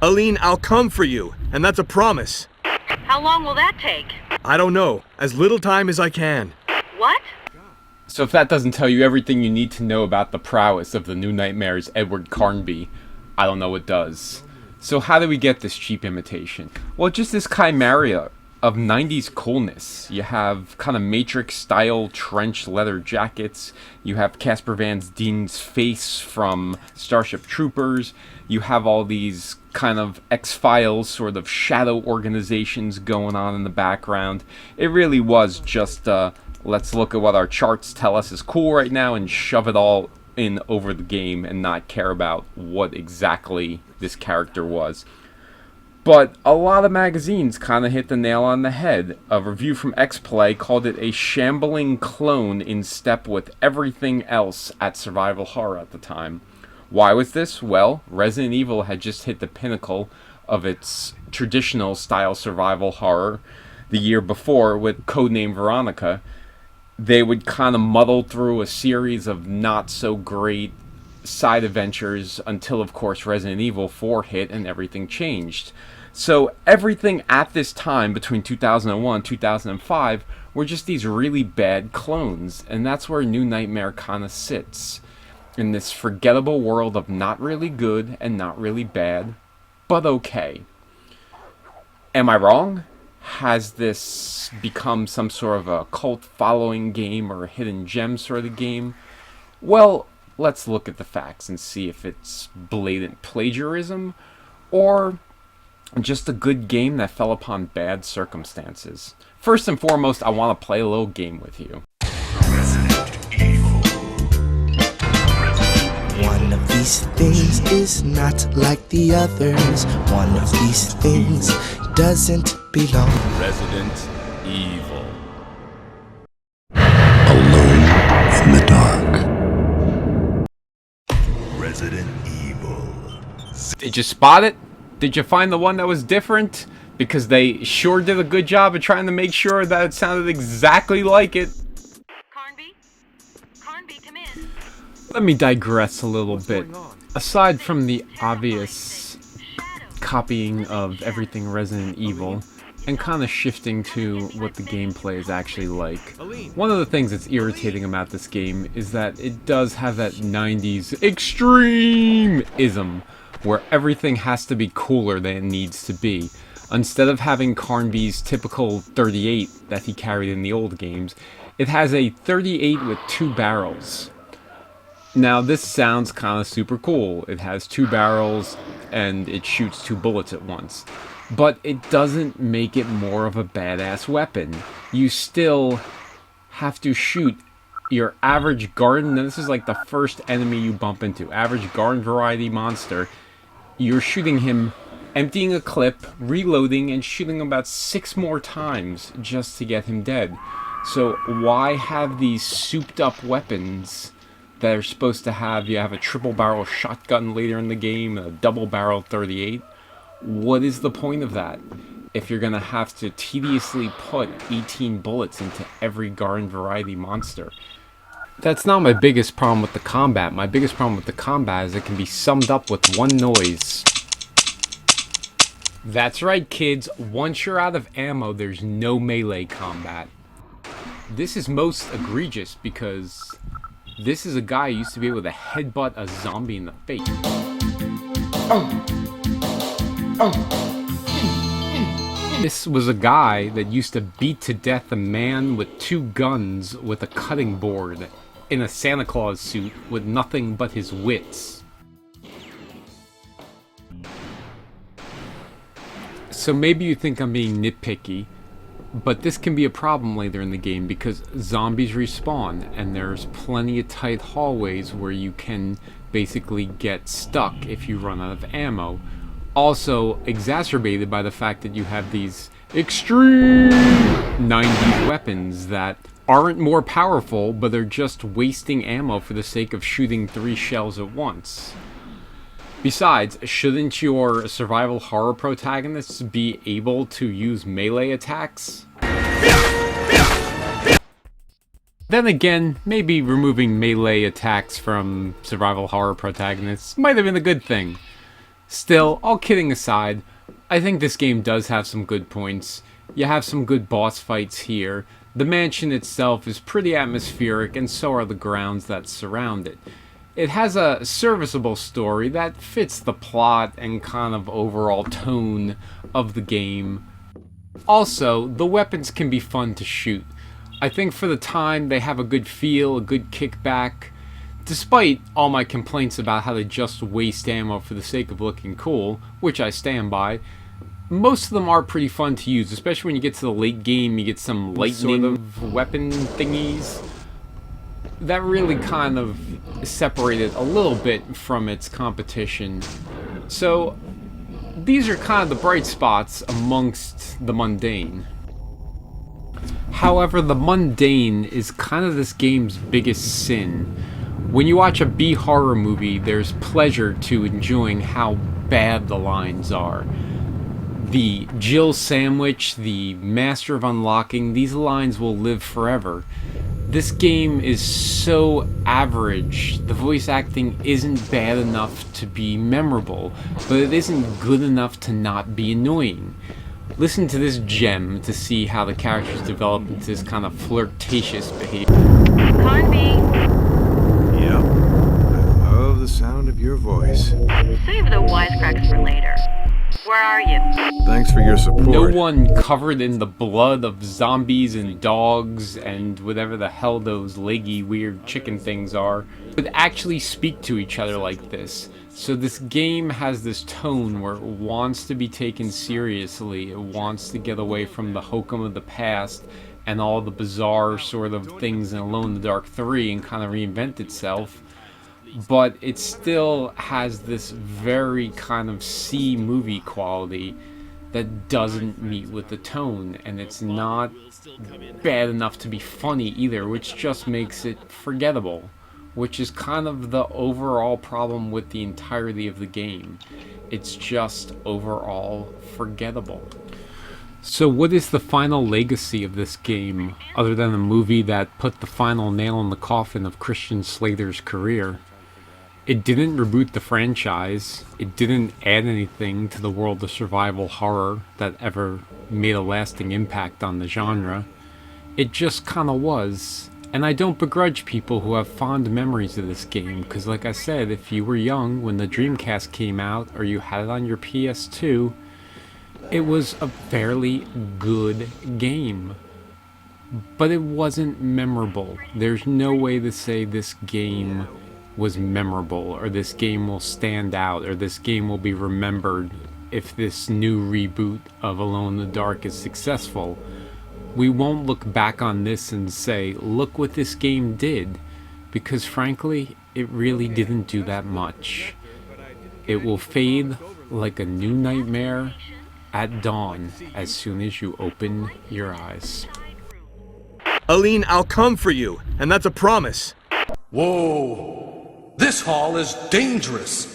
Aline, I'll come for you, and that's a promise. How long will that take? I don't know. As little time as I can. What? So if that doesn't tell you everything you need to know about the prowess of the New Nightmare's Edward Carnby, I don't know what does. So how do we get this cheap imitation? Well, just this chimera of 90s coolness. You have kind of Matrix-style trench leather jackets. You have Casper Van Dien's face from Starship Troopers. You have all these kind of X-Files sort of shadow organizations going on in the background. It really was just, let's look at what our charts tell us is cool right now and shove it all in over the game and not care about what exactly this character was. But a lot of magazines kind of hit the nail on the head. A review from X-Play called it a shambling clone in step with everything else at survival horror at the time. Why was this? Well, Resident Evil had just hit the pinnacle of its traditional style survival horror the year before with Codename Veronica. They would kind of muddle through a series of not so great side adventures until, of course, Resident Evil 4 hit and everything changed. So everything at this time between 2001 and 2005 were just these really bad clones, and that's where New Nightmare kind of sits. In this forgettable world of not really good and not really bad, but okay. Am I wrong? Has this become some sort of a cult following game or a hidden gem sort of game? Well, let's look at the facts and see if it's blatant plagiarism or just a good game that fell upon bad circumstances. First and foremost, I want to play a little game with you. One of these things is not like the others. One of these things doesn't belong. Resident Evil. Alone in the dark. Resident Evil. Did you spot it? Did you find the one that was different? Because they sure did a good job of trying to make sure that it sounded exactly like it. Carnby? Carnby, come in. Let me digress a little bit. Aside from the obvious copying of everything Resident Evil, and kind of shifting to what the gameplay is actually like, one of the things that's irritating about this game is that it does have that 90s extreme-ism, where everything has to be cooler than it needs to be. Instead of having Carnby's typical 38 that he carried in the old games, it has a 38 with 2 barrels. Now this sounds kind of super cool. It has 2 barrels and it shoots 2 bullets at once. But it doesn't make it more of a badass weapon. You still have to shoot your average garden. Now this is like the first enemy you bump into. Average garden variety monster. You're shooting him, emptying a clip, reloading, and shooting about 6 more times just to get him dead. So why have these souped up weapons that are supposed to have, you have a triple barrel shotgun later in the game, a double barrel 38? What is the point of that if you're going to have to tediously put 18 bullets into every garden variety monster? That's not my biggest problem with the combat. My biggest problem with the combat is it can be summed up with one noise. That's right, kids. Once you're out of ammo, there's no melee combat. This is most egregious because this is a guy who used to be able to headbutt a zombie in the face. This was a guy that used to beat to death a man with 2 guns with a cutting board in a Santa Claus suit with nothing but his wits. So maybe you think I'm being nitpicky, but this can be a problem later in the game because zombies respawn and there's plenty of tight hallways where you can basically get stuck if you run out of ammo. Also exacerbated by the fact that you have these extreme 90s weapons that aren't more powerful, but they're just wasting ammo for the sake of shooting 3 shells at once. Besides, shouldn't your survival horror protagonists be able to use melee attacks? Then again, maybe removing melee attacks from survival horror protagonists might have been a good thing. Still, all kidding aside, I think this game does have some good points. You have some good boss fights here. The mansion itself is pretty atmospheric, and so are the grounds that surround it. It has a serviceable story that fits the plot and kind of overall tone of the game. Also, the weapons can be fun to shoot. I think for the time they have a good feel, a good kickback. Despite all my complaints about how they just waste ammo for the sake of looking cool, which I stand by, most of them are pretty fun to use, especially when you get to the late game. You get some lightning weapon thingies that really kind of separate it a little bit from its competition. So these are kind of the bright spots amongst the mundane. However, the mundane is kind of this game's biggest sin. When you watch a B horror movie, there's pleasure to enjoying how bad the lines are. The Jill sandwich, the master of unlocking, these lines will live forever. This game is so average. The voice acting isn't bad enough to be memorable, but it isn't good enough to not be annoying. Listen to this gem to see how the characters develop into this kind of flirtatious behavior. Carnby, Yep. I love the sound of your voice. save the wisecracks for later. Where are you? Thanks for your support. No one covered in the blood of zombies and dogs and whatever the hell those leggy weird chicken things are would actually speak to each other like this. So this game has this tone where it wants to be taken seriously. It wants to get away from the hokum of the past and all the bizarre sort of things in Alone in the Dark 3 and kind of reinvent itself. But it still has this very kind of C movie quality that doesn't meet with the tone, and it's not bad enough to be funny either, which just makes it forgettable, which is kind of the overall problem with the entirety of the game. It's just overall forgettable. So what is the final legacy of this game, other than a movie that put the final nail in the coffin of Christian Slater's career? It didn't reboot the franchise. It didn't add anything to the world of survival horror that ever made a lasting impact on the genre. It just kinda was. And I don't begrudge people who have fond memories of this game, because like I said, if you were young when the Dreamcast came out, or you had it on your PS2, it was a fairly good game. But it wasn't memorable. There's no way to say this game was memorable, or this game will stand out, or this game will be remembered if this new reboot of Alone in the Dark is successful. We won't look back on this and say, look what this game did, because frankly, it really didn't do that much. It will fade like a new nightmare at dawn as soon as you open your eyes. Aline, I'll come for you, and that's a promise. Whoa! This hall is dangerous.